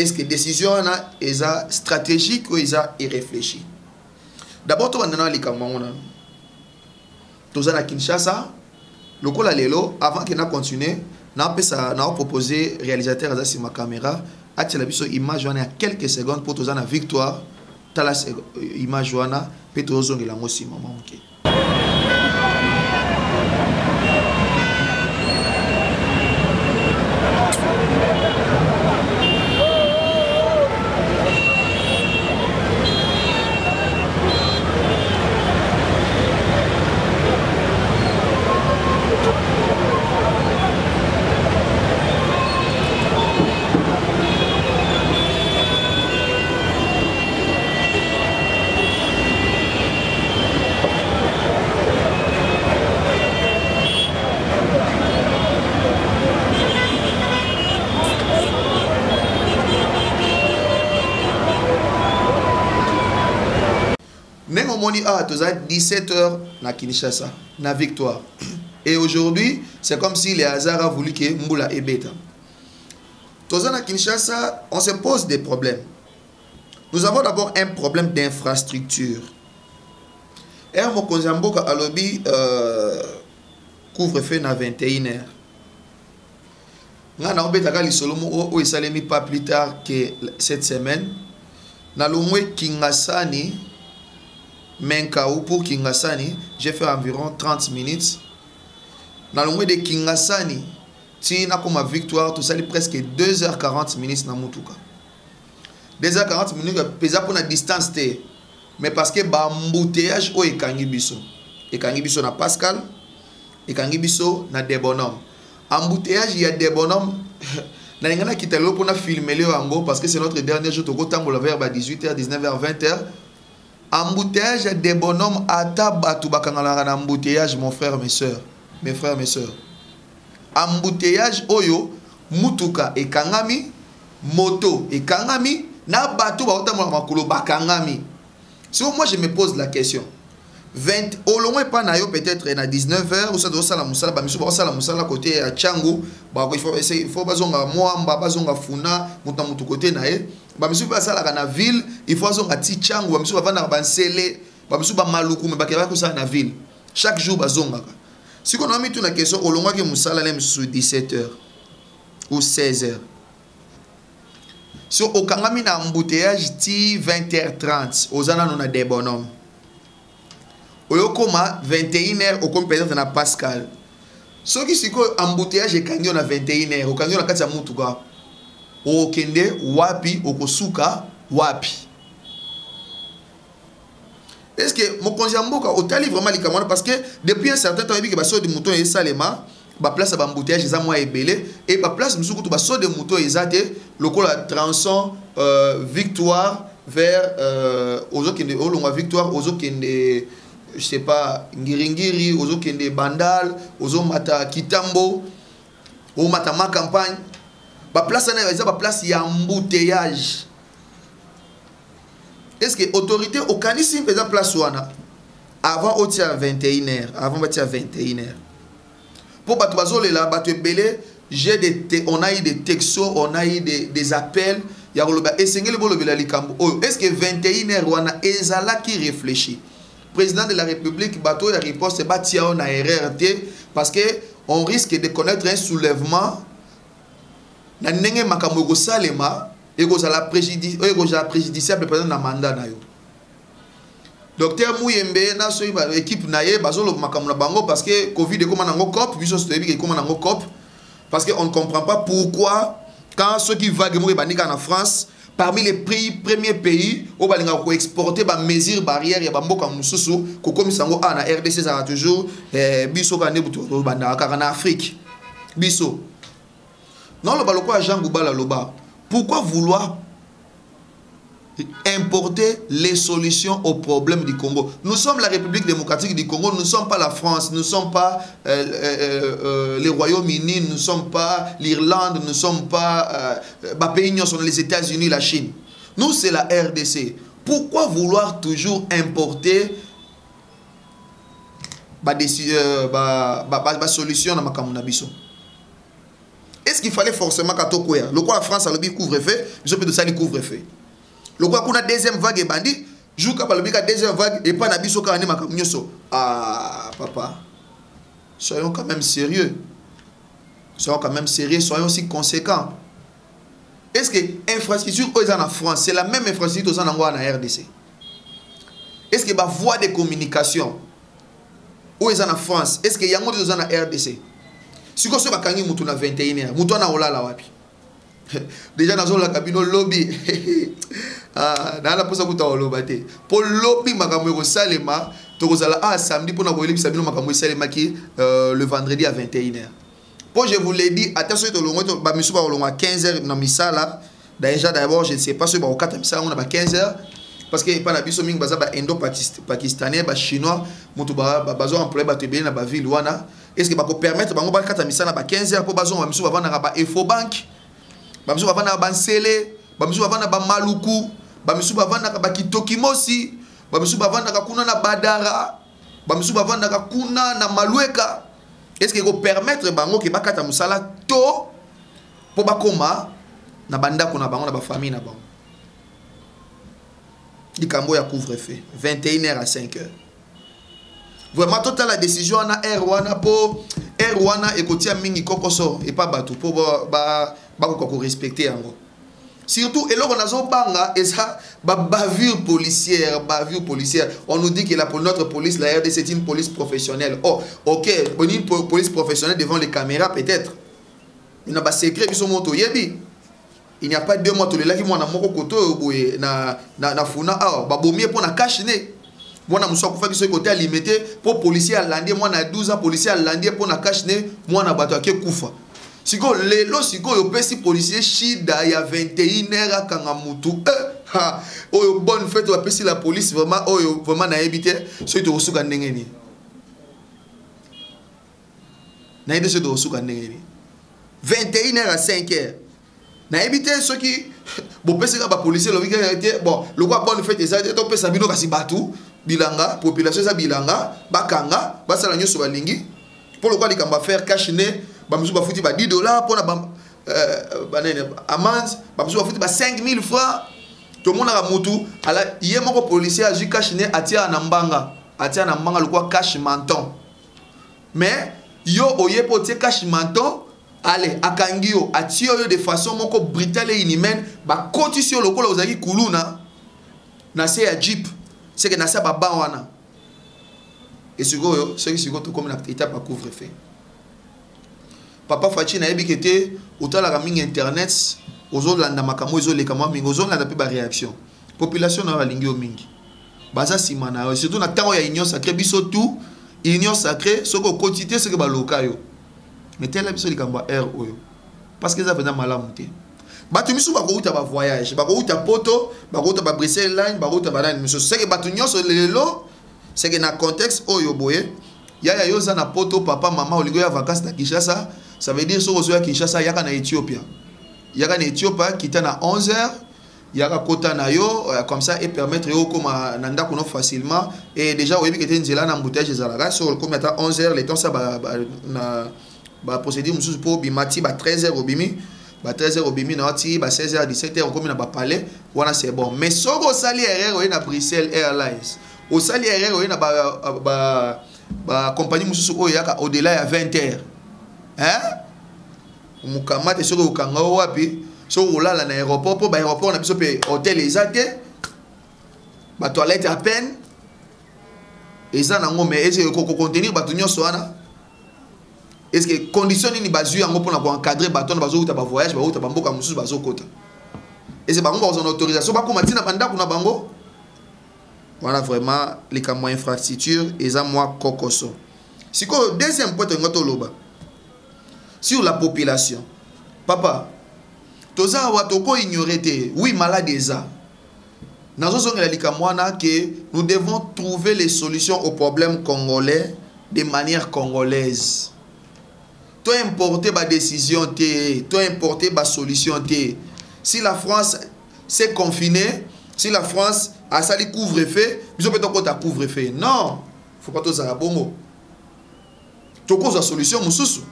est-ce que décision est stratégique ou est irréfléchie? D'abord, tout le monde à Kinshasa, le col à l'élo, avant qu'il n'a continué, n'a proposé réalisateur à ma caméra, à télévision image à quelques secondes pour la victoire, la image à Pétozon et la mosi maman. Moni a 17h na Kinshasa, na victoire. Et aujourd'hui, c'est comme si les hasards a voulu que Mboula et Beta. Toza na Kinshasa, on se pose des problèmes. Nous avons d'abord un problème d'infrastructure. Et mon Konzamboka à lobby couvre-feu na 21h. Nga na obetaka li solomo o esalemi pas plus tard que cette semaine. Na lomwe Kingasani Menkaou pour Kingasani, j'ai fait environ 30 minutes. Dans le mois de Kingasani, si na comme victoire, tout ça est presque 2h40 minutes na Mutuka. 2h40 minutes, pesa pour la distance té. Mais parce que ba embouteillage o ekangi biso. Ekangi biso na Pascal, ekangi biso na des bonhommes. Embouteillage il y a des bonhommes. Na ngana kitalo pour na filmer le ango parce que c'est notre dernier jour to go tango vers 18h, 19h, 20h. Embouteillage des bonhommes à tabatu bakangala embouteillage mon frère mes soeurs, mes frères mes soeurs. Embouteillage oyo mutuka e kangami, moto e kangami, na batu ba otamona makolo bakangami. Si moi je me pose la question, 20 au loin pas na yo peut-être na 19h ou ça doit sala musala ba miso ba sala musala côté à Tchangu, ba il faut bazonga mwamba bazonga funa muta mutu côté na e. Bamisu ba sala na ville, il faut azonga ti Tchangu, bamisu ba vanda ba nsele, bamisu ba maluku me bakela ko sa na ville. Chaque jour bazonga. Si on a mis toute la question au longa que musala lem sur 17h ou 16h. Si au kangami na embouteillage ti 20h30, ozana on a des bonhommes. Oyo koma 21h au comme peut-être na Pascal. Ce qui c'est que embouteillage e kangi na 21h, au kangi na kati ya mutuka. O kende wapi okosuka wapi. Est-ce que mon konjamboka otali vraiment likamwana parce que depuis un certain temps que baso de mouton et salema ba place ba embouteillage za moi ebele et ba place musuku to baso de mouton ezate lokola tronçon victoire vers ozo kende olonga victoire ozo kende je sais pas ngiringiri ozo kende bandal ozo mata kitambo o mata ma campagne. Ba place na ba place ya embouteillage. Est-ce que autorité au canisi faisant place wana avant au tia 21h, avant batia 21h. Pour batu bazole la batu belé, on a eu des textos, on a eu des appels, ya roloba esengeli bolobela likambo. Est-ce que 21h wana ezala qui réfléchit? Président de la République bateau la riposte batia on a RRT parce que on risque de connaître un soulèvement. Na nenge makambo go salema et go la préjudiciable président na mandat na yo. Docteur Mouyembe na so équipe na ye bazolo makambo na bango parce que Covid comme nango cop biso so ebi comme nango cop parce que on ne comprend pas pourquoi quand ceux qui vaguent mo banika na France parmi les premiers pays au balinga ko exporter ba mesures barrières ya bamboka mususu ko comme sango na RDC ça toujours biso ka ne buto banda ka na Afrique biso. Non, le baloko à Jean Goubala Loba. Pourquoi vouloir importer les solutions aux problèmes du Congo? Nous sommes la République démocratique du Congo, nous ne sommes pas la France, nous ne sommes pas les Royaumes-Unis, nous ne sommes pas l'Irlande, nous ne sommes pas pays les États-Unis, la Chine. Nous, c'est la RDC. Pourquoi vouloir toujours importer des solutions dans ma Biso? Est-ce qu'il fallait forcément qu'à Tokoya? Le quoi la France a le couvre-feu, ils ont pu de ça, couvre-feu. Le quoi qu'on a deuxième vague et bandit, joue qu'à la deuxième vague et pas n'abisso quand on est ah, papa, soyons quand même sérieux. Soyons quand même sérieux, soyons aussi conséquents. Est-ce que l'infrastructure en France, c'est la même infrastructure en RDC? Est-ce que la voie de communication où est en France, est-ce qu'il y a des gens en RDC? Si vous avez un 21h, vous avez un wapi. Déjà dans la cabine lobby. Ah, dans la posa kuta lobate. Pour lobby makamwe salema, tozala samedi pour na ko elibisa bino makamwe salema ki le vendredi à 21h. Pour je vous l'ai dit, attention to longo ba misu ba longo à 15h na misala. Déjà d'abord, je ne sais pas si ba au 4 misala on a ba 15h parce que pas na biso ming baza ba indo pakistanais ba chinois, mutu ba bazo employé ba tebele na ba ville wana. Est-ce que ba ko permettre bango ba 4 misala ba 15h pour bazo ba misu ba na ba Info Bank. Ba misu ba na ba Nsele, ba misu ba na ba Maluku. Bamisu bavanda ka Kitokimosi, bamisu bavanda ka kuna na Badara, bamisu bavanda ka kuna na Malueka. Est-ce que vous permettre bango ke bakata musala to po bakoma na banda kuna bango na ba famille na bango. Likambo ya couvre-feu 21h à 5h. Vraiment total la décision na Rwana po Rwana ekotia mingi kokoso et pas batu po ba ko respecter yango. Surtout, et là, on a zobanga et ça, bavure policière. On nous dit que notre police, la RD, c'est une police professionnelle. Oh, ok, une police professionnelle devant les caméras, peut-être. Il n'y a pas de secret, il n'y a pas 2 mois, tous les là qui m'ont koto na funa, babomier pour na cacher. Moi, je suis fait côté limité pour policier à l'andier, moi, na 12 ans, policier à l'andier pour na cacher, moi, na bato qui koufa. Siko lelo siko yo pesi policier shida ya 21h à Kangamutu. Oyo bonne fête wa pesi la police vraiment oyo vraiment na ebité so to osuka ndengeni. Na ide so to osuka ndengeni. 21h à 5h. Na ebité ceux qui bo pesi ka ba policier lo weekend bon le quoi bonne fête ça to pesa bino kasi batu bilanga population ça bilanga bakanga basala nyoso balingi pour le quoi likamba faire cacher bamisu bafuti ba $10 pour na amende bamisu bafuti ba 5000 francs to mona ka mutu ala ye moko policier a ju cash ne atia na mbanga le quoi cash menton mais yo oye po tie cash menton allez akangio atio yo de façon moko brutale et inhumaine ba koti sur le kolo ozaki kuluna na se ya jeep c'est que na sa ba wana et sigoyo ceux qui sigo to comme na étape à couvre-feu. Papa Fachi na yebi kete otala ka mingi internet ozolanda makambo ezoleka mingi ozolanda pe ba réaction population na balingi o mingi baza simana surtout na tango ya union sacrée biso tout union sacrée soko quotité c'est que ba lokayo metela biso likambo R oyo parce que ça fait malamu te batu misu ba ko uta ba voyage ba ko uta poto ba ko uta ba Bruxelles line ba ko uta ba nani misu c'est que batu nyonso lelo c'est que na contexte oyo boye yaya yoza na poto papa mama olingo ya vacances na Kinshasa. Ça veut dire que à Kinshasa, il y a en Éthiopie. Il y a en Éthiopie qui est à 11h. Il y a kota na yo comme ça et permettre yo comme nanda kono facilement et déjà oui que était nzela na embouteillage ezalaka sur comme à 11h les temps ça ba procédure mususu pour bimati ba 13h obimi ba 13h obimi na ati ba 16h 17h comme na ba palais wana c'est bon mais soko sali erreur na Bruxelles Airlines au sali erreur na ba compagnie mususu oyo yaka au-delà ya 20h. Hein? Mukamate soko ukanga wapi so olala na aéroport po ba aéroport na biso pe hôtel ezate ba toilette à peine eza nango mais est-ce que ko contenir ba nyonso wana est-ce que condition ni bazu yango pona ko encadrer bato na bazo uta ba voyage ba uta ba mboka mususu bazo kota est-ce bango ba autorisation ba ko matina banda kuna bango voilà vraiment les camo infrastructure eza moi kokoso siko deuxième point ngoto loba sur la population. Papa, toza watoko ignoré oui malade eza. Nazo la likamwana que nous devons trouver les solutions aux problèmes congolais de manière congolaise. Toi importer ba décision té, toi importer ba solution té. Si la France s'est confinée, si la France a sali couvre-feu, biso peut ta couvre-feu. Non, faut pas toza bongo. Toko za solution mususu.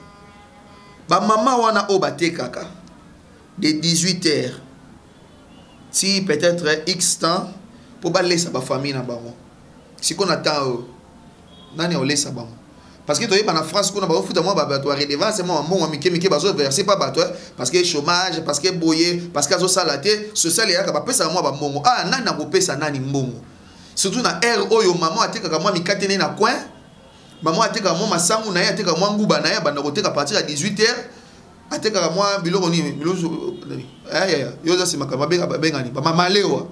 Ba maman wana o bate kaka de 18h. Si peut-être X temps pour ba laisser ba famille na bango. Si qu'on attend nani o laisser bango. Parce que tu es en France, qu'on a pas foutu moi bateau redevance, c'est moi mon ami qui bazo verser pas bateau parce que chômage, parce que boyer, parce que azo salaté, social ya ka ba pesa moi ba mongo. Ah nani na ko pesa nani mbongo. Surtout na air oyo maman ateka moi mi katene na coin. Maman ateka moi masangu na ya ateka moi nguba na ya banda ko teka partir à 18h. Ateka moi biloko ni biloko aya yo za sima ka mabenga bengani ba malewa.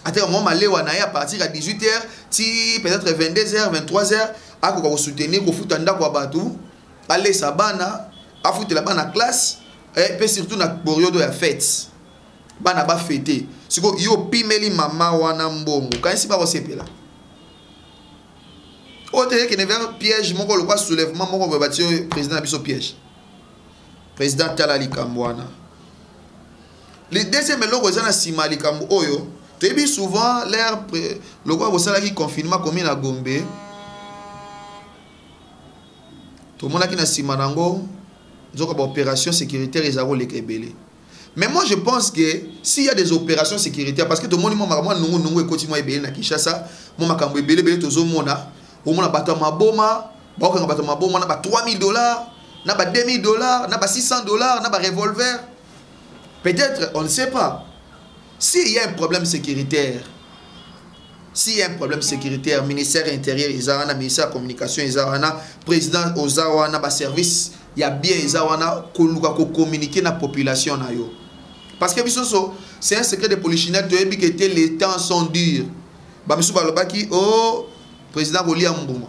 Ateka moi malewa na ya partir à 18h, ti peut-être 22h, 23h. Ako ko soutenir ko futa ndako abatu aller sabana afuta la bana classe et puis surtout na période ya fête bana ba fêter siko yo pimeli mama wana mbongo quand si ba ko sepela o te que ne vers piège moko le quoi soulèvement moko ba batio président biso piège président Talali Kambwana le deuxième loko ezana simali kambo oyo te bi souvent l'air le quoi bosala ki confinement comme na Gombe. Tout le monde qui a une opération sécuritaire, ils ont les kebele. Mais moi, je pense que s'il y a des opérations sécuritaires, parce que tout le monde nous continue à na Kinshasa, moi makambo ebele tout le monde au monde bato maboma, ba ko bato maboma na ba $3000, na ba $2000, na ba $600, na ba revolver. Peut-être, on ne sait pas. S'il y a un problème sécuritaire, s'il y a un problème sécuritaire, ministère intérieur, Isawana, ministère de la communication, Isawana, président Ozawana, bas service, il y a bien Isawana, ko communiquer na population na yo. Parce que c'est un secret de polichinelle, tu as dit que les temps sont durs. Ba misu balobaki oh président Golia Mbouma.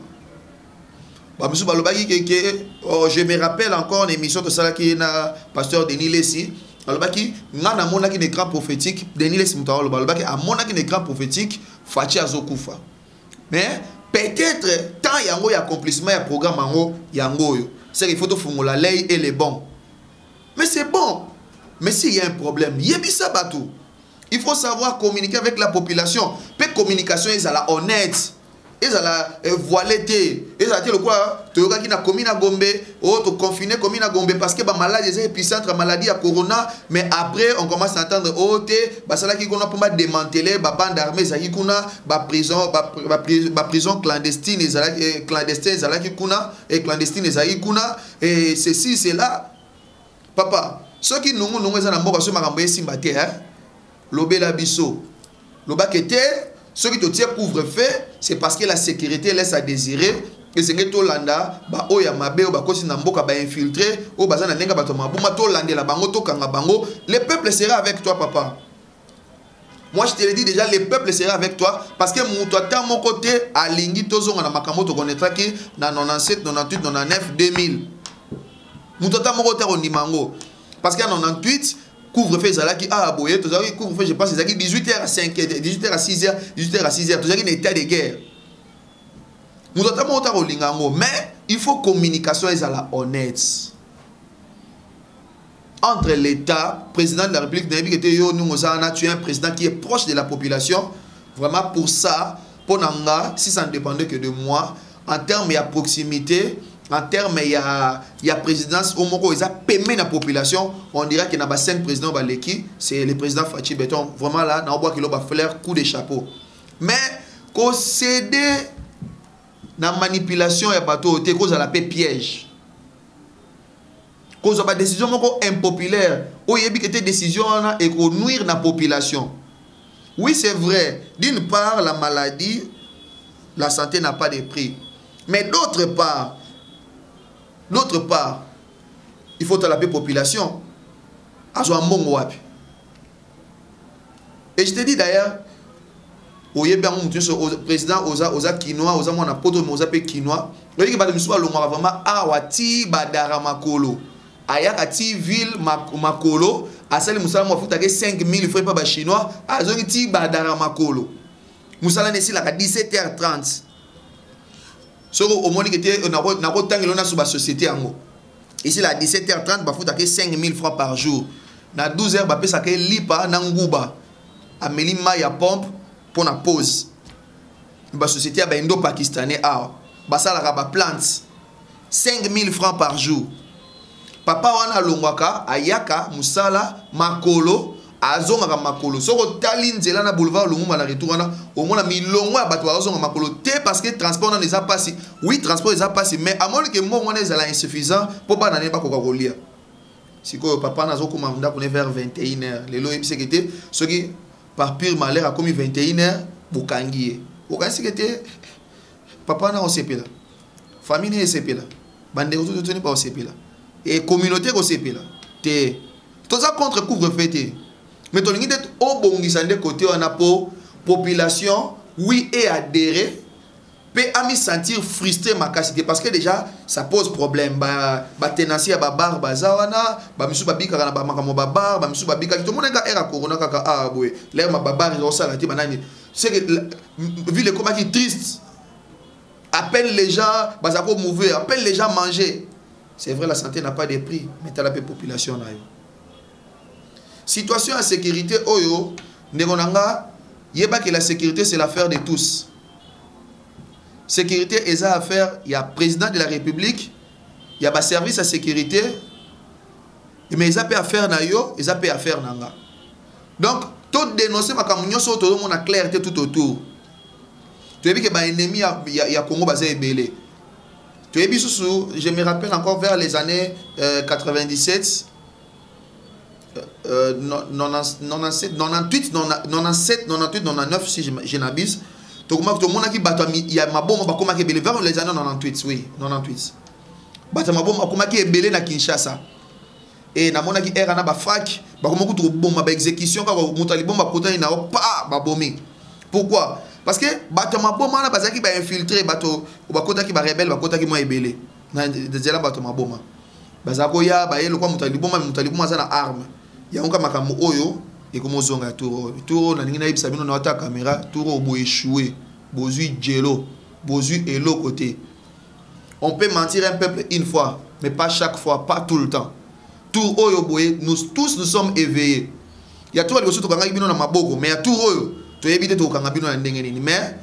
Ba misu balobaki que oh, je me rappelle encore une émission de ça qui na pasteur Denis Lessi. Balobaki ngana mona ki écran prophétique Denis Lessi mutawa balobaki a mona ki écran prophétique Fachi Azokufa. Mais peut-être tant yango y accomplissement ya programme yango yango yo. C'est qu'il faut te faire la lei et les bons. Mais c'est bon. Mais s'il y a un problème, yebisa batou. Il faut savoir communiquer avec la population. Peu communication est à la honnête. Ils à la voileté. Ils à dire quoi? Tu as qui na commis na Gombe, ou tu confiné commis na Gombe parce que ba maladie est épicentre maladie à corona, mais après on commence à entendre oh te ba sala qui qu'on a pour démanteler ba bande armée ça qui kuna ba prison clandestine clandestine ça qui kuna et clandestine ça qui kuna et ceci c'est là. Papa, ceux qui nous ça na mboka so makambo esimbate hein. Lobela biso. Loba kete ceux qui te tirent couvre-feu, c'est parce que la sécurité laisse à désirer. Et c'est que tout landa, bah oya mabe, bah kosi namboka bah infiltré, ou bah zana nenga bah to mabuma to lande la bango to kanga bango. Le peuple sera avec toi, papa. Moi je te le dis déjà, le peuple sera avec toi parce que mon mon côté à lingi tozo na makambo to connaîtra qui na 97, 98, 99, 2000. Mon mon côté on mango parce qu'en 98 couvre-feu ezalaki boye tozaki couvre-feu je pense ezalaki 18h à 5h 18h à 6h 18h à 6h tozaki un état de guerre mais il faut communication ezala honnête entre l'état président de la République tu es un président qui est proche de la population vraiment pour ça pour nanga si ça ne dépendait que de moi en termes de proximité. En termes, il y a présidence au moment où ils ont payé la population. On dirait qu'il y a 5 présidents Baleki, c'est le président Fachi Beton. Vraiment là, on voit qu'il va faire coup de chapeau. Mais, quand c'est la manipulation, il y a pas tout, c'est cause à la paix piège. Cause de la décision impopulaire, où il y a des décisions et qu'on nuire la population. Oui, c'est vrai. D'une part, la maladie, la santé n'a pas de prix. Mais d'autre part, il faut la population. Et je te dis d'ailleurs, au président Oza Kinoa, Oza Mona Poto, Oza Pe Kinoa, vous voyez que le monsieur a vraiment Awati Badara Makolo. Ayaka ti ville Makolo, à celle Moussa Mouafou, 5000 francs par chinois, à Zoniti Badara Makolo. Moussa Nessi la 17h30. So au moins que tu na ko tangelo sur la société ango. Ici la 17h30 ba futa ke 5000 francs par jour. Na 12h ba pesa ke lipa na nguba. Ameli ma ya pompe pour na pause. Ba société ba indo pakistanais a ba sala ba plante 5000 francs par jour. papa wana longwaka ayaka musala makolo azonga makolo soko tali nzela na boulevard Lumumba na retour wana au moins milongo ya bato azonga makolo te parce que transport na les a passé oui transport les a passé mais à moins que mo wana ezala insuffisant pour pas na ba ko kolia siko papa na zoko manda ko vers 21h lelo ebiseke ce qui par pire malheur a commis 21h bukangie bukangie que papa na osepela famille na osepela bande ko tout pas osepela et communauté ko sepela te tout ça contre couvre-feu mais ton idée au bongisa de côté on a pour population oui et adhérer peut à me sentir frustré ma capacité parce que déjà ça pose problème ba tenancia ba bar bazawana ba misu ba bika na ba makamo ba bar ba misu ba bika tout le monde nga era corona kaka ah boy l'air ma babar ils ont ça la ti banani c'est que vu le combat qui triste appelle les gens bazako mouver appelle les gens manger c'est vrai la santé n'a pas de prix mais t'as la population là situation à sécurité oyo negonanga yeba que la sécurité c'est l'affaire de tous. Sécurité est à affaire, il y a président de la République, il y a un service à sécurité, mais ils ont pas affaire na yo, ils ont pas affaire nanga. Donc, tout dénoncer ma camunion sur tout le monde a clarté tout autour. Tu as vu que ba ennemi il y a Congo basé belé. Tu as vu sous je me rappelle encore vers les années 97 97 98 97 98 99 si je n'abuse. Tout le monde qui bat il y a ma bombe bakoma qui belé vers les années 98 oui 98 bata ma bombe bakoma qui belé na Kinshasa et na mona qui era na ba fac bakoma ko bombe ba exécution ka mutali bombe kota ina pa ba bombe pourquoi parce que bata ma bombe na bazaki ba infiltrer bato bakota qui ba rebelle bakota qui mo ebelé na déjà bata ma bombe bazako ya ba yelo kwa mutali bombe za na arme ya onka makambo oyo et comme on zonga tour na ningina ibisa bino na wata caméra tour bo échouer bozui gelo bozui elo côté on peut mentir un peuple une fois mais pas chaque fois pas tout le temps tour oyo boye nous tous nous sommes éveillés il y a tout les to kanga bino na maboko mais il y a tout oyo to yebite to kanga bino na ndenge nini mais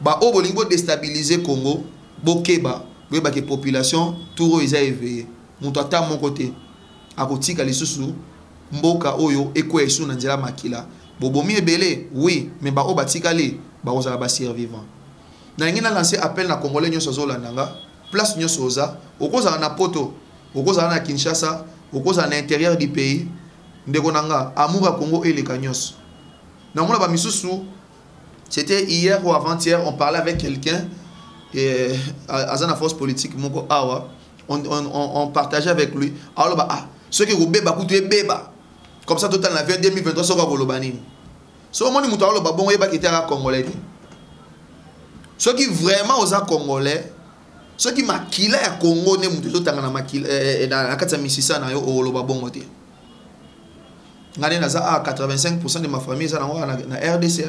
ba obo lingo déstabiliser Congo bokeba boyeba que population tour ils a éveillé muto ata mon côté akotika lisusu mboka oyo ekwesu na nzela makila bobomi ebele oui mais ba obatikali ba ozala ba survivant na ngina lancer appel na congolais nyoso zolandanga place nyoso oza okozala na poto okozala na Kinshasa okozala na intérieur du pays ndeko nanga amour à Congo et les cagnos na mona ba misusu c'était hier ou avant-hier on parlait avec quelqu'un et à la force politique moko awa on partageait avec lui alors ba ah ceux qui beba kutu beba comme ça total na 2023 soka kolobanini so moni muto alo ba bongo yeba ki tera congolais ceux qui vraiment osa congolais ceux qui makila ya Congo ne muto totanga na makila na katsa misisa na yo olo ba bongo te ngane na za 85% de ma famille ça na RDC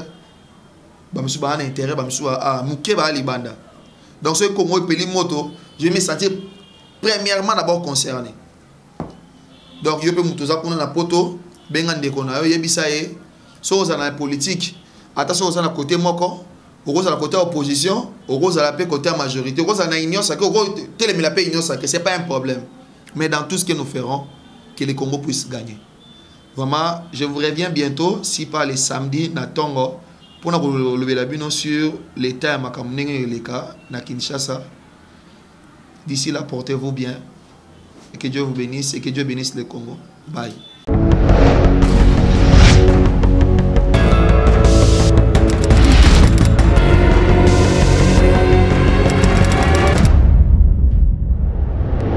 ba misu ba na intérêt ba misu a muke ba libanda donc ce Congo peli moto je me sentir premièrement d'abord concerné donc yo pe muto za kuna na poto benga ndeko na yo yebisa ye so za na politique ata so za na côté moko oko za na côté opposition oko za la pe côté majorité oko za na union ça que oko telemi la pe union ça que c'est pas un problème mais dans tout ce que nous ferons que le Congo puisse gagner vraiment je vous reviens bientôt si pas les samedis na Tongo pour na lever la bino sur l'état makamnenge les cas na Kinshasa. D'ici là portez-vous bien et que Dieu vous bénisse et que Dieu bénisse le Congo. Bye.